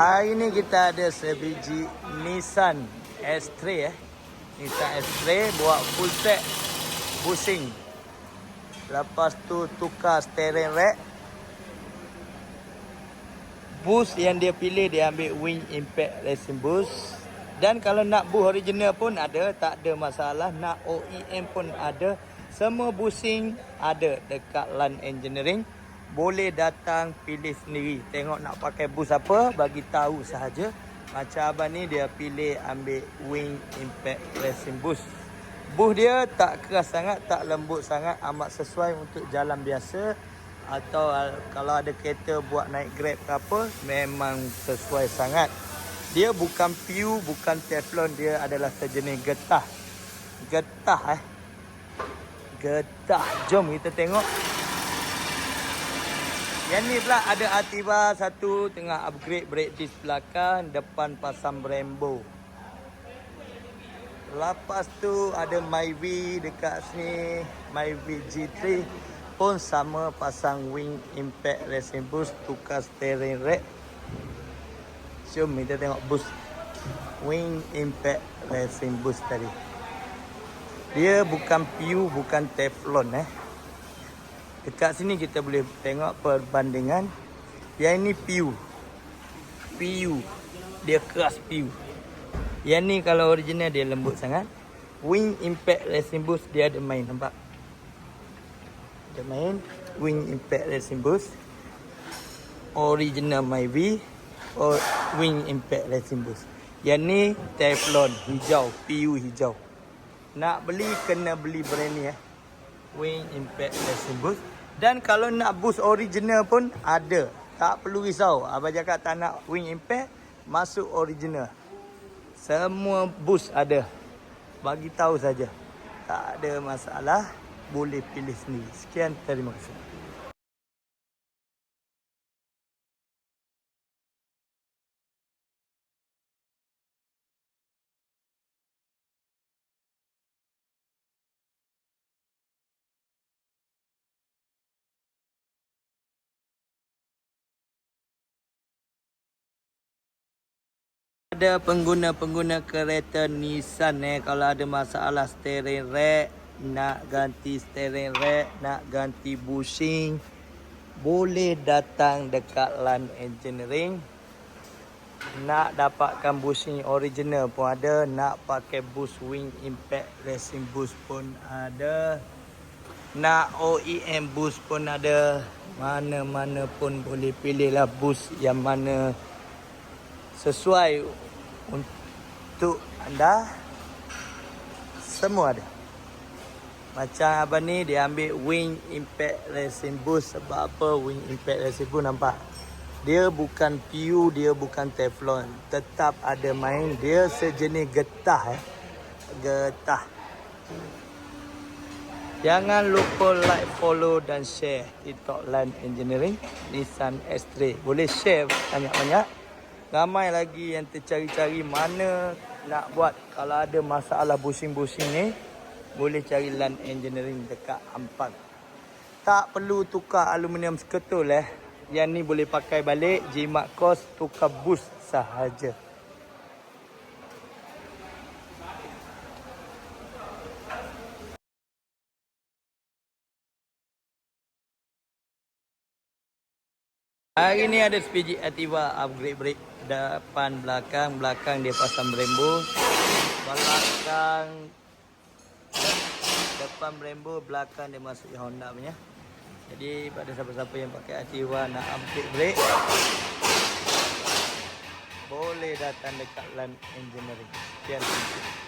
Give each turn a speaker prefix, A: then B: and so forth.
A: Hari ni kita ada sebiji Nissan S3 Nissan S3 buat full set bushing. Lepas tu tukar steering rack. Boost yang dia pilih dia ambil Wing Impact Racing Boost. Dan kalau nak boost original pun ada, tak ada masalah. Nak OEM pun ada. Semua bushing ada dekat Lan Engineering. Boleh datang pilih sendiri. Tengok nak pakai boost apa, bagi tahu sahaja. Macam abang ni dia pilih ambil Wing Impact Racing Boost. Boost dia tak keras sangat, tak lembut sangat, amat sesuai untuk jalan biasa. Atau kalau ada kereta buat naik Grab ke apa, memang sesuai sangat. Dia bukan PU, bukan Teflon, dia adalah sejenis getah. Getah Getah. Jom kita tengok. Yang ni pula ada Ativa satu tengah upgrade brake disc belakang, depan pasang Brembo. Lepas tu ada Myvi dekat sini, Myvi G3 pun sama pasang Wing Impact Racing Boost, tukar steering rack. Jom kita tengok boost Wing Impact Racing Boost tadi. Dia bukan PU, bukan Teflon Dekat sini kita boleh tengok perbandingan. Yang ini PU. Dia keras PU. Yang ni kalau original dia lembut sangat. Wing Impact Racing Boost dia ada main, nampak? Dia main Wing Impact Racing Boost. Original Myvi or Wing Impact Racing Boost. Yang ni Teflon hijau, PU hijau. Nak beli kena beli brand ni Wing Impact Racing Boost. Dan kalau nak boost original pun ada. Tak perlu risau. Abang cakap tak nak Wing Impact, masuk original. Semua boost ada. Bagi tahu saja. Tak ada masalah. Boleh pilih sendiri. Sekian, terima kasih. Ada pengguna-pengguna kereta Nissan kalau ada masalah steering rack, nak ganti steering rack, nak ganti bushing, boleh datang dekat Lan Engineering. Nak dapatkan bushing original pun ada, nak pakai boost Wing Impact Racing Boost pun ada, nak OEM boost pun ada. Mana-mana pun boleh pilihlah boost yang mana sesuai untuk anda. Semua ada. Macam abang ni dia ambil Wing Impact Racing Boost. Sebab apa Wing Impact Racing Boost, nampak? Dia bukan PU, dia bukan Teflon. Tetap ada main. Dia sejenis getah Getah. Jangan lupa like, follow dan share TikTok Lan Engineering Nissan S3. Boleh share banyak-banyak. Ramai lagi yang tercari-cari mana nak buat. Kalau ada masalah bushing-bushing ni, boleh cari Lan Engineering dekat Ampang. Tak perlu tukar aluminium seketul Yang ni boleh pakai balik, jimat kos, tukar boost sahaja. Hari ni ada sebiji Ativa upgrade brake. Depan, belakang. Belakang dia pasang Brembo. Depan Brembo, belakang dia masuk Honda punya. Jadi pada siapa-siapa yang pakai Ativa nak upgrade brake, boleh datang dekat Lan Engineering. Sekian.